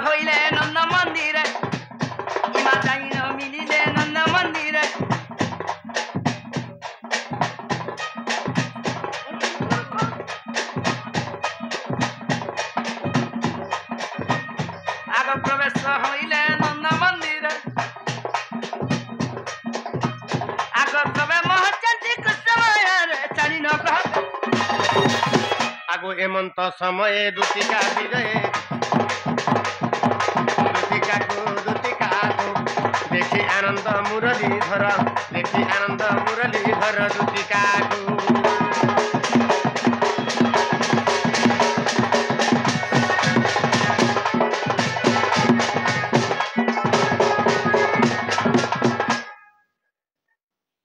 হইলে নন্দ মন্দিরে ইমা যাইন মিলিলে নন্দ মন্দিরে আগ প্রবেশ হইলে নন্দ মন্দিরে আগ প্রবে মহাচান্তিক সময়ের চালিন গ্রহ আগো এমন্ত সময়ে দুতিকা বিজয়ে দুতিকাকু দেখি আনন্দ মুরলীধর দেখি আনন্দ মুরলীধর দুতিকাকু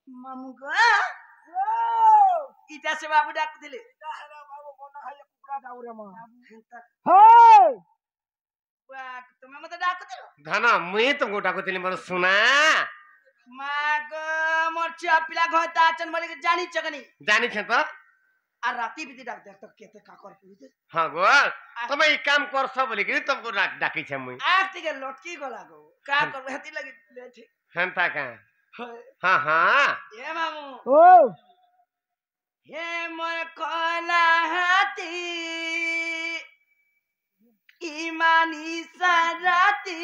মামু গো ইটা সে বাবু ডাকুଥିଲେ তুমি মতো ডাকুছিল ধন মুই তুমକୁ ডাকুଥିଲି ମୋର ସୁନା মা গো মোর ছিয়া পিলা ঘরতে আছেন বলে জানিছ কনি জানিছ তো আর রাতি বিধি ডাক দেখ তো কেতে কাকর পুইতে হ্যাঁ গো তুমি এই কাম করছ বলি কি তুমକୁ ডাকিছ মুই আর থেকে লটকি গলা গো কা করবে হেতি লাগি ঠিক হেনতা কা হ্যাঁ হ্যাঁ এ মামু ও হে মোর কলা হাতি ইমানি সারাতি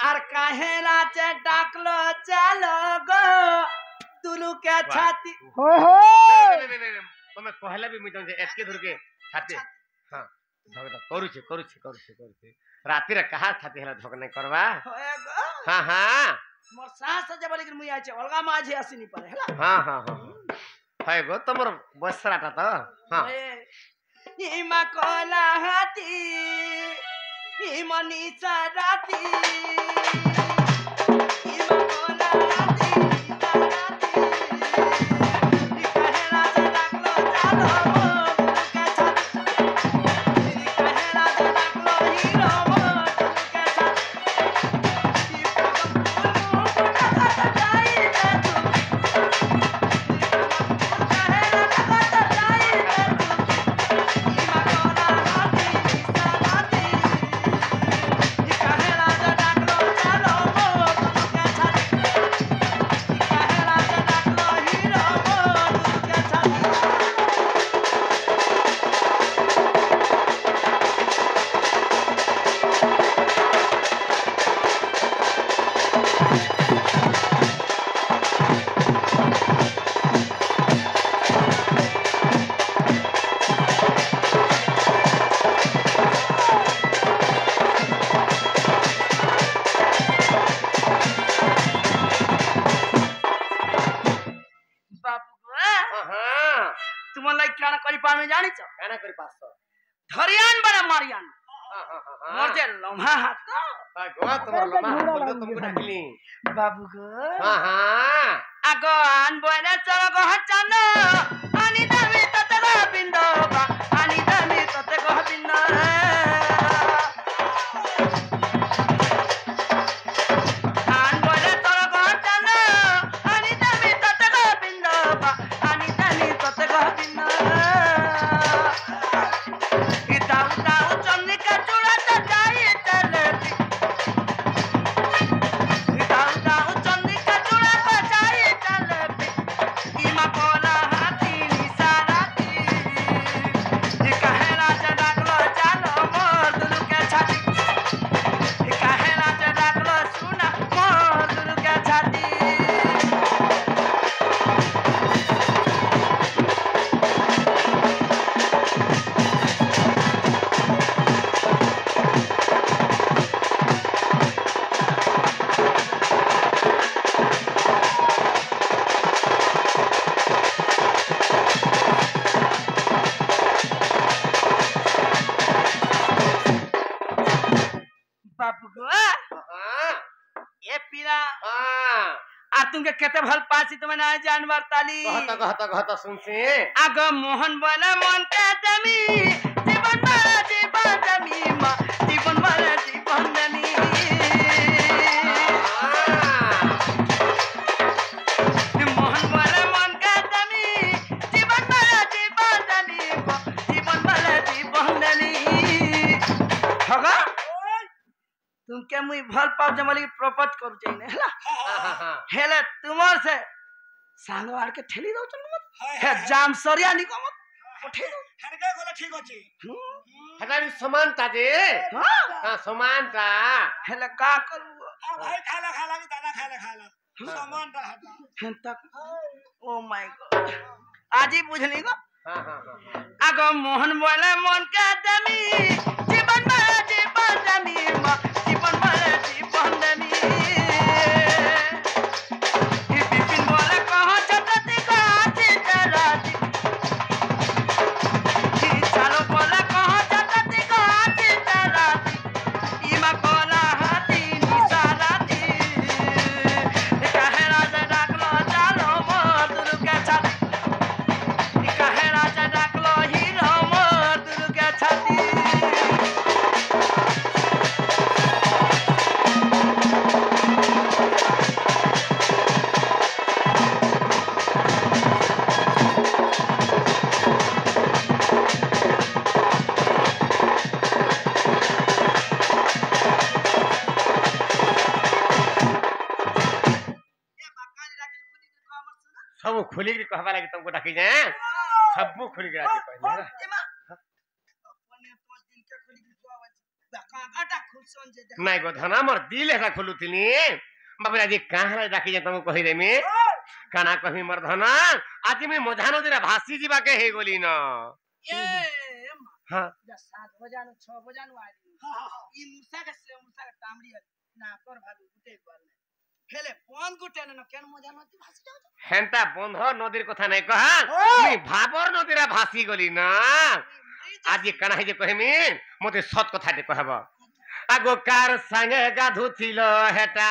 আর কাহে রাতে ডাকলো চলো গো দুলুকে ছাতি হয় হয় তুমি কহলে বি মুই যে এতকে ধরকে ছাতি হ্যাঁ ঝগড়া করুছে করুছে করুছে করুছে রাতিরে কাহা ছাতি হেলা ঝগড়া নাই করবা হয়ে গো হ্যাঁ হ্যাঁ মোর সাহস যে বলি মুই আছে অলগা মাঝে আসিনি পারে হেলা হ্যাঁ হ্যাঁ হ্যাঁ হয় গো তোমার বসরাটা তো হ্যাঁ ইমা কলা হাতি ইমনি সারাতি ইমা কলা হাতি সারাতি কাহে রাজা ডাকলো চালো দুলুকে ছাতি কাহে রাজা ডাকলো হিরো দুলুকে ছাতি তোমার লাই কেন করি পারবে জানিছ কানা করি পাঁচশ ধরিয়ান বড় মারিয়ান হ্যাঁ হ্যাঁ হ্যাঁ মোর যে লম্হা হাত গো হয় গো তোমার লমা বলতো তুমକୁ ডাকিলি বাবু গো হ্যাঁ হ্যাঁ আগ আন বয়না চরগ হচান আনি দামি ততে গো বিন্দ আনি দামি ততে গো বিন্দ আন বয়না চরগ হচান আনি দামি ততে গো বিন্দ আনি দামি ততে গো বিন্দ দাও দাও চন্নিকা চূড়াতে যাই চলে দাও দাও চন্নিকা চূড়াতে যাই চলে ইমা কোলা হাতি নিসারাতি কাহে রাজা ডাকলো চালো মোর দুলুকে ছাতি কাহে রাজা ডাকলো শুনা মোর দুলুকে ছাতি बापू गो হ্যাঁ ए पीरा হ্যাঁ आ तुमके केते भल पासी तुम ना जानवर ताली कहता सुनसी आग मोहन बना मन के जमी जीवन मारा जीवन जमी मा जीवन मारा जीवन जमी मोहन बना मन के जमी जीवन मारा जीवन जमी मा जीवन मारा जीवन जमी ठगा तुमके मुई भल पाव जमली प्रपोज करू चाहिए हला हेले तुमर से सांगवार के ठेली दो चल मत हे जाम सरिया निको मत उठे दो ठनके गोला ठीक अछि हटारी समानता जे हां समानता हेले का करू भाई खाला खाला की दाना खाला सामान रा हटा हम तक ओ माय गॉड आज ही बुझली गो हां हां हां आगो मोहन बोले मन के दमी जीवन में दमी जीवन में जीवन दमी ही बिपिन बोले कहां छतती का चितराती ही चालो बोले कहां छतती का चितराती इमा कोला हाथी निसाराती कहे राजा डाकलो चालो मधुर के छाती कहे राजा डाकलो हीरो मधुर के छाती सब खुली के कहबा लागे तुमको डाकी जाए सब खुली के राजी पहले अपने तो दिन के खोली के आवाज काकाटा खुलसन जे नहीं गो धना मोर दिल है खोलू तिनी बाबू जी कहां डाकी जाए तुमको कहि देमी काना कहि मोर धना आज मैं मझानो दिरा भासी जीवा के हे गोली न ए हां 7 बजानो 6 बजानो आली ई मुसा के तामड़ी ना कर भालू गुटे बार ने हेले फोन गुटे न केन मजानो ती भासी जाओ हेंता बंध नदीर कथा नहीं कहा मी भाबर नदीरा भासी गली ना आज काना हे जे कहमी मते सत कथा दे कहब आगो कार संगे गाधुथिल हेटा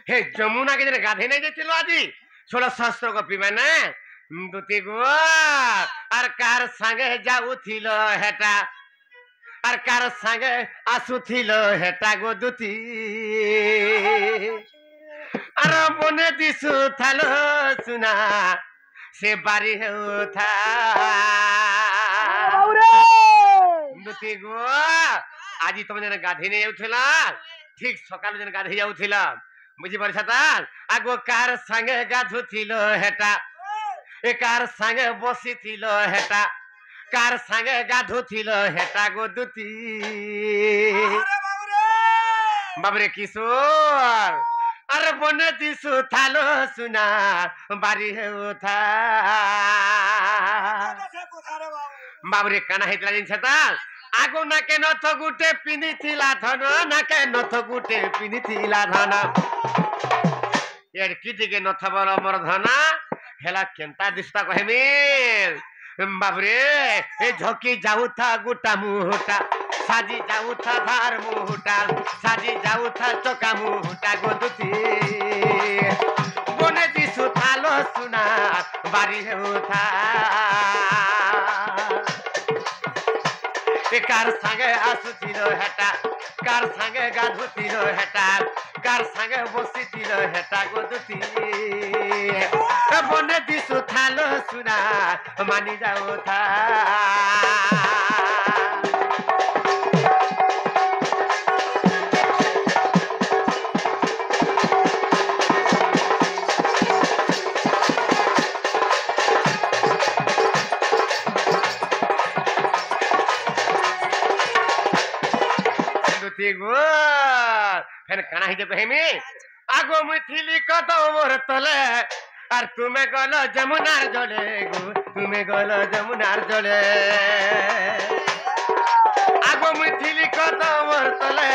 हे जमुना के जने गाधे नहीं जेतिलो आजी 16 शास्त्र को पीबे ना दुती गो आर कार संगे जाउथिल हेटा आर कार संगे आसुथिल हेटा गो दुती आर बने दिसु थालो सुना से बारी हेउथा दुती गो आजी तुम जने गाधी नहीं जाउथिला ठीक सकाल जने गाधी जाउथिला बुझी परछता आगो कार संगे गाधुथिल हेटा ए कार संगे बसिथिल हेटा कार संगे गाधुथिल हेटा गो दुती बाबरे किशोर अरे बने दिसु थालो सुना बारी हेउथा बाबरे काना हेतला जिन छता आगो ना के नथ गुटे पिनिथिला धन ना के नथ गुटे पिनिथिला धन यार किति के नथ बर मोर धना हेला केंता दिसता कहमी बाबरे ए झोकी जाउथा गुटा मुहटा साजी जाउथा धार मुहटा साजी जाउथा चोका मुहटा गोदुती बने दिसु थालो सुना बारी हेउथा कार संगे आसुथिल हेटा कार संगे गाधुथिल हेटा कार संगे बसिथिल हेटा गोदुती बने दिसु थालो सुना मानि जाउथा फिर काना ही जब कहमी आगो मुथिली कदम मोर तले और तुम्हें गलो जमुनार जले गो तुम्हें गलो जमुनार जले आगो मुथिली कदम मोर तले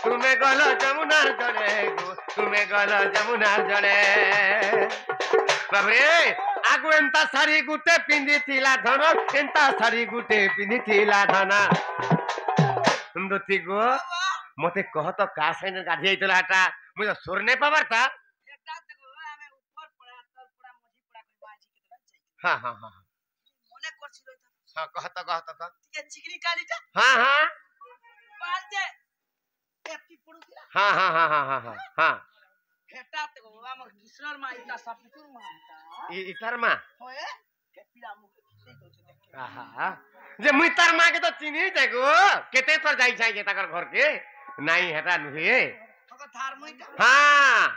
तुम्हें गलो जमुनार जले गो तुम्हें गलो जमुनार जले बाबरे आगो एंता सारी गुटे पिंदी थिला धन एंता सारी गुटे पिंदी थिला धन दुती गो मते कह तो का साइन गाधी आइतला हटा मुझे सुर ने पावरता एकटा देखो हमें ऊपर पड़ा तल पड़ा मझी पड़ा कोई बाजी के तरह चाहिए हां हां हां मोने करछि रही हां कहता ठीक है चिकनी कालीटा हां हां पाल दे एती पड़ू दिला हां हां हां हां हां हां हेटा देखो हम किशोर मा इता सपितुर मा इतर मा होए के पीड़ा मुख ठीक हो देख आहा जे मुई तार माँ के तो चिनी जागो केते तो जाई छाई के ताकर घर के नहीं हेटा नुहे थको थार मुई का हां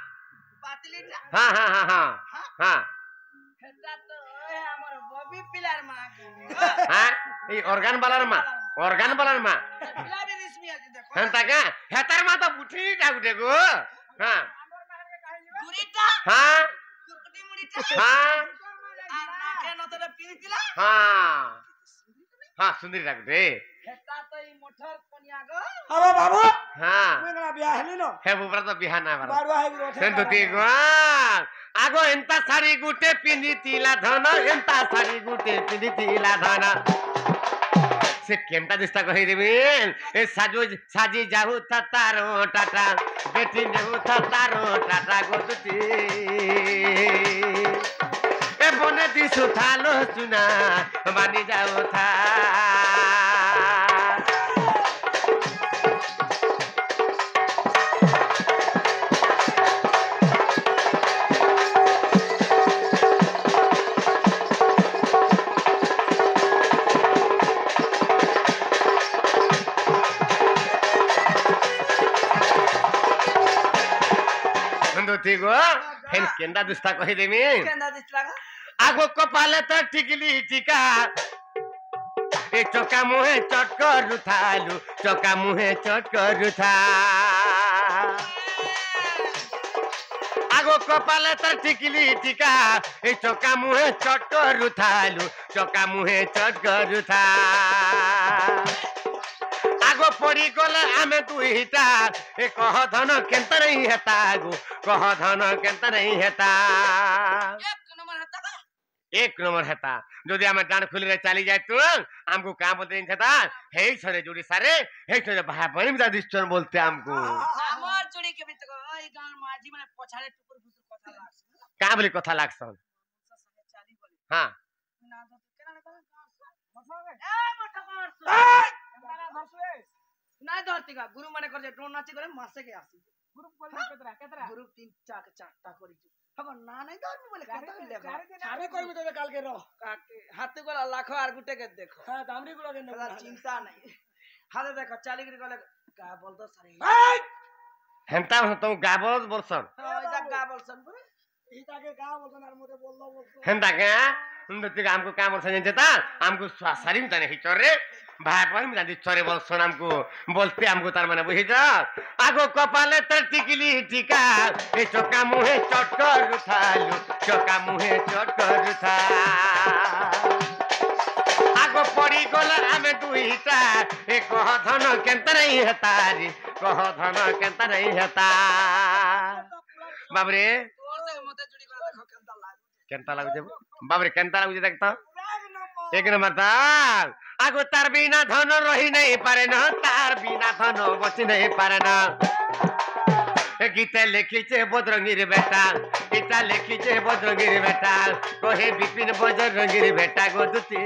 पातली जा हां हां हां हां हां हेटा तो ए हमर बबी पिलार मां के हां ई ऑर्गन वालार माँ पिला भी रिस्मी है देखो हन ताका हेतार माँ तो उठी जागो देखो हां गुरीटा हां कुरकुटी मुड़ीटा हां ना के न तो पिनितिला हां हां सुंदरी राखदे हेटा तो ई मोटर कोनिया गो अबे बाबू हां मेरा ब्याह हेली नो हे बुबरा तो बिहाना बार बारवा है रोथे सेंतुती गो आगो एंता सारी गुटे पिनितिला धन एंता सारी गुटे पिनितिला धन से केमता दिस्ता कहि देबे ए साजी जाहु तारो टाटा बेटी नेहु तारो टाटा गोदती ए बने दिसु थालो सुना मानी जाओ था ठीक हो हेन केंदा दिस्ता कहि देमी केंदा दिसला का आगो कपाले त टिकली टिका ए चोका मुहे चटकर रुथालु चोका मुहे चटकर रुथा आगो कपाले त टिकली टिका ए चोका मुहे चटकर रुथालु चोका मुहे चटकर रुथा आगो पड़ी गले आमे दुईटा ए कह धन केंता नहीं हेता आगो कह धन केंता नहीं हेता एक नंबर हेता যদি আমরা ডান খুলে চালি যাই তো আমগো কাম বলতে হেতা হেই ছড়ে জুড়ি সারে হেই ছড়ে ভাই বনি মিদা দিছন বলতে আমগো আমার জুড়ি के भी तो ओई गांव माजी माने पछाड़े टुकुर फुसुर কথা লাগছ का बोली কথা লাগছন चाली बोली हां ना तो केना कहल ए ना धरती का गुरु माने कर जे ड्रोन नाची करे मासे के आसी गुरु बोल केतरा गुरु 3 4 4टा करी हम ना नहीं धरबी बोले केता ले छाबे करबी तो काल के रह काके हाथ गोला लाखो आर गुटे के देखो हां दामरी गुला के दादा चिंता नहीं हाथ देखो चाली गिरी गले का बोल दो सारे हेंता तो गाबल बोलसन ओइदा का बोलसन पुरे इता के का बोलसन आर मोते बोल दो हेंता के उन्दति हमको काम बोलसन जेता हमको सारी तने हिचरे भाई पर मिला दी चोरे बोलसन हमको बोलते हमको तार माने बुझी जा आगो कपाले त टिकली टिका ए चोका मुहे चटकर रुथालु चोका मुहे चटकर रुथा आगो पड़ी गला हमें दुईटा ए कह धन केंता नहीं हेता रे कह धन केंता नहीं हेता बाबरे तोर से मते जुड़ी कर देखो केंता लागु बाबरे केंता लागु देखता एक नंबर ता आगो तार बिना धन रही नहीं पारे ना तार बिना धन बची नहीं पारे ना गीता लिखीचे बजरंगीर बेटा गीता लिखीचे बजरंगीर बेटा कहे विपिन बजरंगीर बेटा गोदुती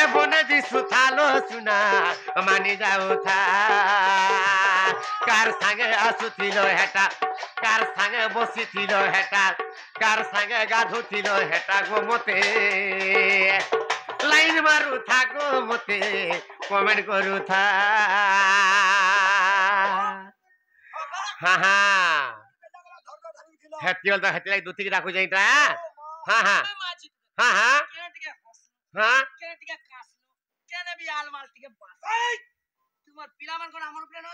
ए बने दी सुथालो सुना मानी जाओ था कार संगे आसुथिलो हेटा कार संगे बसिथिलो हेटा कार संगे गाधुथिलो हेटा गो मते लाइन मारू था गो मते कमेंट करू था हाँ हाँ हेतियल तो हेतिलाई दुती राखु जाइता हाँ हाँ हाँ हाँ हाँ केने कासलो केने भी आल माल टिके बास तुमर पिला मन कोन हमर प्लेन हो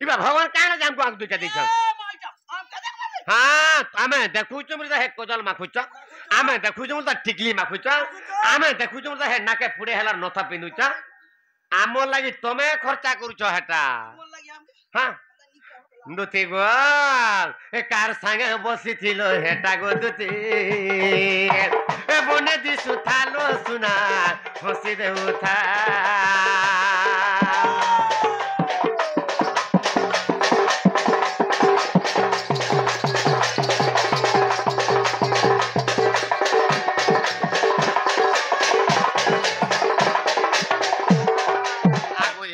इबा भगवान काहे ना जामको आंख दुटा दिछ ए माइटा हम का देख हाँ आमे देखुछु मुदा हे कोजल माखुछ आमे देखुछु मुदा टिकली माखुछ आमे देखुछु मुदा हे नाके फुडे हेला नथा पिनुछ आमो लागि तमे खर्चा करूछ हेटा बोल लगी हम हाँ दुती गोल ए कार संगे बसिथिलो हेटा गो दुती ए बने दिसु थालो सुना हसी दे उठा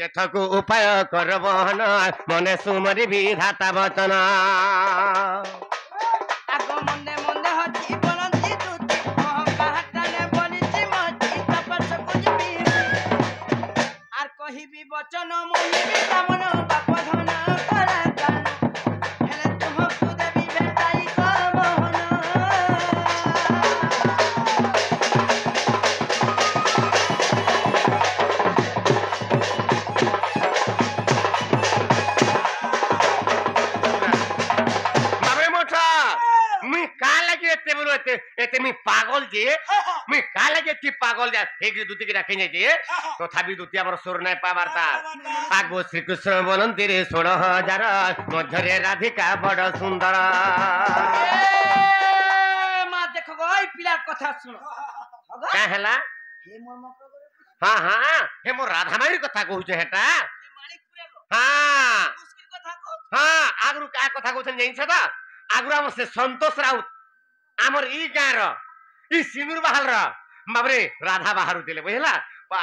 यथको उपाय करबहन मने सुमरी विधाता वचन आगो मंदे मंदे हची बोलंती तुती मोह काटने बोलिची मच যেটি পাগল যা হেগি দুতিকে রাখি যাইছে তথাপি দুতি আমার সুর নাই পাবারতা আগো শ্রীকৃষ্ণ বলন্তি রে 16,000 মধ্যরে রাধিকা বড় সুন্দর মা দেখো গো এই পিলার কথা শুনো কা হেলা হে মোর মকর হ্যাঁ হ্যাঁ হে মোর রাধামাইর কথা কହୁছে হেটা মানিকপুরে হ্যাঁ মুশকিল কথা কো হ্যাঁ আগরু কা কথা কହୁছেন জানিছ তো আগরু আমার সে সন্তোষ রাউত আমার ই গাঁর ই সিনুর বাহালর বাবরে রাধা বাহারুଥିଲେ বুঝলা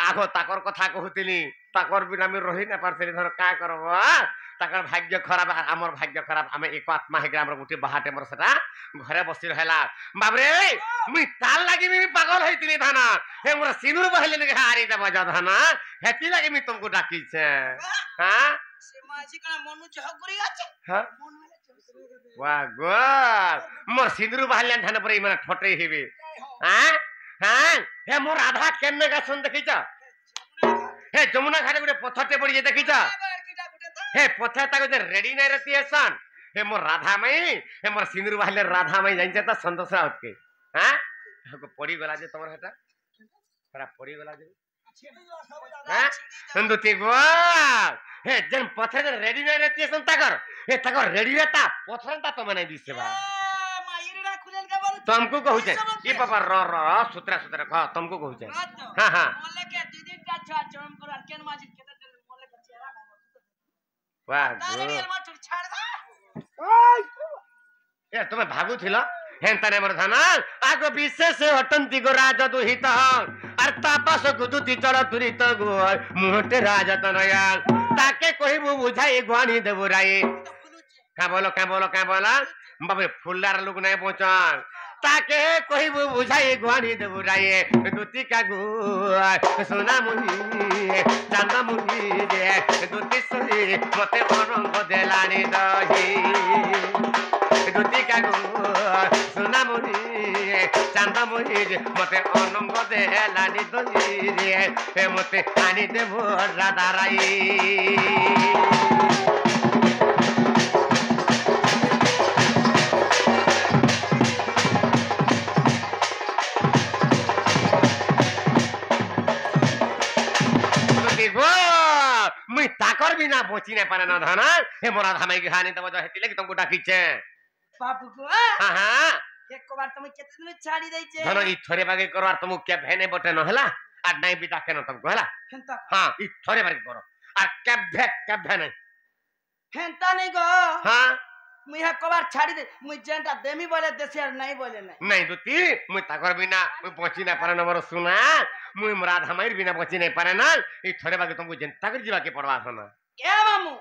আগ তাকর কথা কহুଥିଲି তাকর বিনা আমি রহি না পারছিলি ধর কা করব তাকর ভাগ্য খারাপ আমার ভাগ্য খারাপ আমি এক আত্মা হেগে আমার গুটি বাহাটে মোর সেটা ঘরে বসি রহলা বাবরে মুই তার লাগি আমি পাগল হইতিলি ধানা হে মোর সিনুর বাহালে নে হারি দেব যা ধানা হেতি লাগি আমি তোমাকে ডাকিছে হ্যাঁ সে মাঝি কোন মনু ঝগড়ি আছে হ্যাঁ মন মেলে वाह गुड मोर सिंदूर बाहल्या धान पर इमना ठोटे हेबे हां हां हे मोर राधा केन्ने का सुन देखिछ हे जमुना घाटे गुटे पथरटे पड़ी जे देखिछ हे पथर ता जे रेडी नै रहती हसन हे मोर राधा मई हे मोर सिंदूर बाहल्या राधा मई जाइन त संतोष राउत के हां को पड़ी गला जे तमर हटा थोड़ा पड़ी गला जे हां संदुती गो हे जन पथर रेडी नै रहती हसन ताकर हे ताकर रेडी रहता पथर ता तो मने दिसे बा मायरीडा खुलेल का बोल तुमको कहू छे ई पापा र सुतरा सुतरा कह तुमको कहू छे हां हां बोले के दीदी का छा चम कर केन माजी के बोले के चेहरा वाह तारे गो मा छाड़ दा ए तुमे भागु थिला हेंता ने मोर धाना आगो विशेष हटंती गो राजा दुहित आर तापस गुदुती चढ़ तुरित गो मुहटे राजा तनया ताके कहिबु बुझाई गवानी देबु राई का बोलो बाबे फुल्लार लोग नहीं पहुंचन ताके कहिबु बुझाई गवानी देबु राई दुती का गो सोना मुही चांदा मुही जे दुती सही मते अरंग देलानी दही दुती का गो सोना मुही चांदा मुही जे मते अरंग देलानी दही रे हे मते आनी देबु राधा राई मुई ताकर बिना बची नहीं पाना न धना हे मोरा धामाई के हानि तब हेती लगी तुमको डाकी छे बापू को हां हां एक बार तुम केते दिन छाड़ी दई छे धनो ई थोरे बागे करो आर तुम के भेने बटे न हला आ नहीं बिता के न तुमको हला हेंता हां ई थोरे बागे करो आ के भेने हेंता नहीं गो हां मुई एक बार छाड़ी दे मुई जेंटा देमी बोले देसी और नहीं बोले नहीं दुती मुई ताकर बिना मुई बची नहीं पाना न मोर सुना मुई मोरा धामाई बिना बची नहीं पाना न ई थोरे बागे तुमको जनता कर जीवा के पड़वा सना के मामू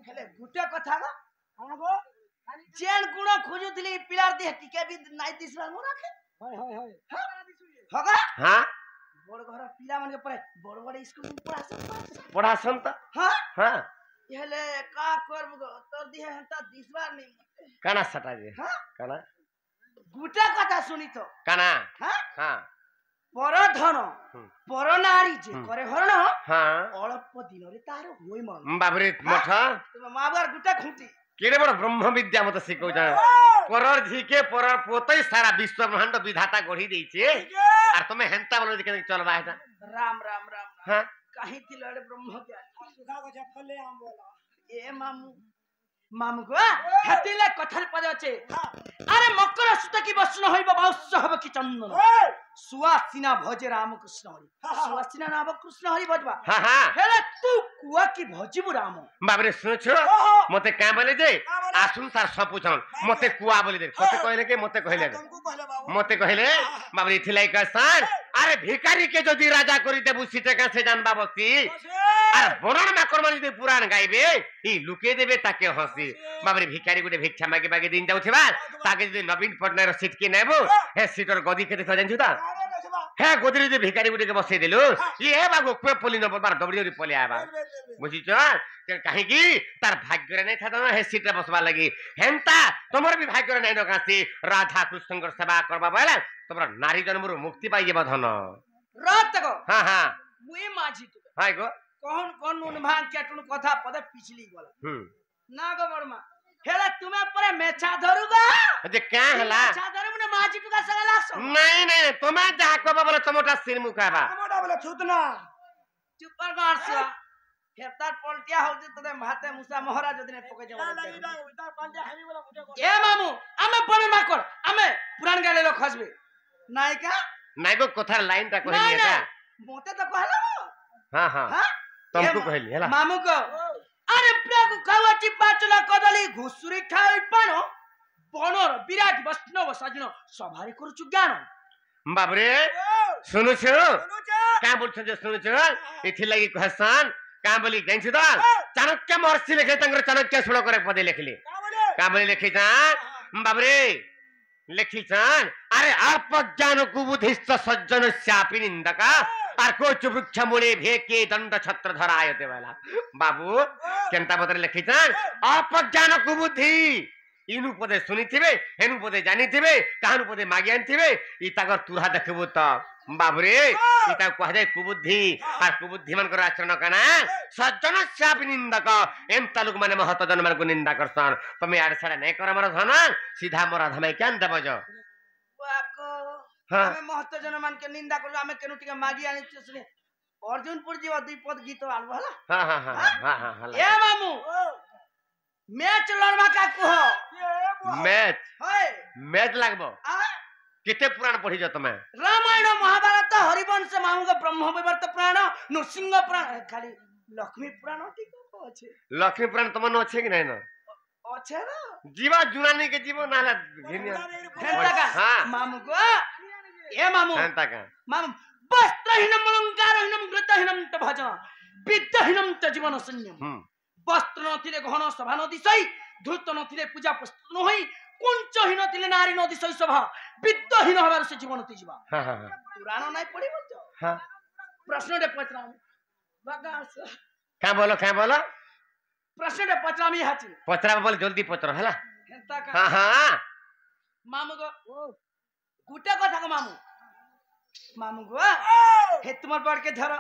हेले गुटे कथा गो हां गो जेन गुण खोजुतली पिलार दे टिके भी नाइ दिसला मो राखे होगा हां बड़ घर पिला मन के परे बड़ बड़ स्कूल में पढ़ासन त हां हां हेले का करब गो तोर दिहे हंता दिसबार नहीं काना सटा जे हां काना गुटे कथा सुनी तो काना हां हां पर धन पर नारी जे करे हरण हां अल्प दिन रे तार होई मन बाबरे मठ तुम माबार गुटे खुंटी केरे बड़ ब्रह्म विद्या मत सिखौ जा परर झिके परर पोतई सारा विश्व ब्रह्मांड विधाता गढ़ी देइछे आर तुमे हेंता बोलो के चलबा हेता राम राम राम हां कहीं तिलड़े ब्रह्म के सुधा को चप्पले हम बोला ए मामू मामू को हतिले कथल पदे আছে আরে মকর সুত কি বস্ন হইব বাউস হবে কি চন্দন সুয়াসিনা ভজে রামকৃষ্ণ হরি সুয়াসিনা নাম কৃষ্ণ হরি ভজবা हां हां হেলে তু কুয়া কি ভজিবু রাম बाबरे सुनछो मते का बोले जे आसुन सार सब पूछन मते कुआ बोले दे मते कहले के मते कहले तुमको कहले बाबू मते कहले बाबरे थिलाई का सान अरे भिखारी के जदी राजा करी देबु सीटे का से जानबा बसी अरे बरण मा कर्म जदी पुराण गाइबे ई लुके देबे ताके हसी बाबरे भिखारी गुटे भिक्षा मागे मागे दिन जाउथिबा ताके जदी नवीन पटनार सीट के नेबो हे सीटर गदी के देखा जानछु ता हे गोदरी दे भिखारी गुटे के बसे देलु ये हे बागो पे पोली न बार दबड़ी दबड़ी पोली आबा बुझिछ काहे की तार भाग्य रे नै था हे सीट रे बसबा लगी हेंता तमर भी भाग्य रे नै न कासी राधा कृष्णकर सेवा करबा बेला तमरा नारी जन्मरु मुक्ति पाइए बधन रात को हां हां मुई माझी तू हाय गो कोन कोन नुन भान केटुन कथा पदे पिछली गला हम ना गो बड़मा हेला तुम्हें परे मेचा धरुगा जे क्या हला मेचा धरु मने माजी टुका सगा लागसो नहीं नहीं तुम्हें जहाँ को बोले तमोटा सिर मुखाबा मोटा बोले छूतना चुप कर गारसो हेतार पलटिया हो जे तदे भाते मुसा मोहरा जदिने पके ना जमा लगी ना उल्टा पांडे हमी बोला मुझे को ए मामू आमे बने माकर आमे पुरान गाले लो खसबे नायिका नहीं को कथार लाइन टा कहली नहीं है मोते तो कहला हां हां हां तुमको कहली हला मामू को अरे प्रभु खावाची पाचला कदली घुसुरी खाई पानो बनर विराट वैष्णव सजन सभारी करूछु ज्ञान बाबरे सुनु छु क्या बोलछ जे सुनु छु इथि लागि कहसान का बोली गैंसी तो चाणक्य महर्षि लिखे तंगर चाणक्य सुळ करे पदे लिखली का बोली लिखी जान बाबरे लिखी जान अरे अल्पज्ञान कुबुद्धिस्त सज्जन शापि निंदका आर कोच वृक्ष मूले भेके दंड छत्र धरायते वाला बाबू केनता पत्र लिखी जान अल्पज्ञान कुबुद्धि इनु पदे सुनिथिबे हेनु पदे जानिथिबे काहनु पदे मागी आनिथिबे इ तागर तुरा देखबो त बाबरे इ ता कह जाय कुबुद्धि आर कुबुद्धि मन कर आचरण कना सज्जन शाप निंदक एम तालुक माने महत जन मन को निंदा करसन तमे आड़ साडा नै कर मर धन सीधा मर धमै क्यान देबो ज बाको हां हमें महत्व जन मान के निंदा करलो हमें केनु टिके मागी आनी सुने अर्जुनपुर जीवा दुई पद गीत आलबो हला हां हां हां हां हां ए मामू मैच लड़वा का कहो मैच होय मैच लागबो आ केते पुराण पढी ज तमे रामायण महाभारत हरिवंश मामुग ब्रह्म विवर्त पुराण नृसिंह पुराण खाली लक्ष्मी पुराण ठीक अछि लक्ष्मी पुराण तमन अछि कि नै न अच्छे ना जीवा जुनानी के जीवो नाला घिनिया हेंता का हां मामुग ए मामू हेंता का मामू वस्त्रहीनम अलंकारहीनम गृतहीनम त भज विद्याहीनम त जीवन शून्यम वस्त्र नथिले घन सभा नदिसई धूत नथिले पूजा प्रस्तुत न होई कुंचहीन थिले नारी नदिसई सभा विद्याहीन हबार से जीवन ति जीवा हां हां पुराण नै पढि बच्चो हां प्रश्न दे पचराम बगास क्या बोलो प्रश्न दे पचरामी हाची पचरा बोल जल्दी पचर हला हेंता का हां हां मामू गो गुटे कथा को मामू गो हे तुमर बड़ के धर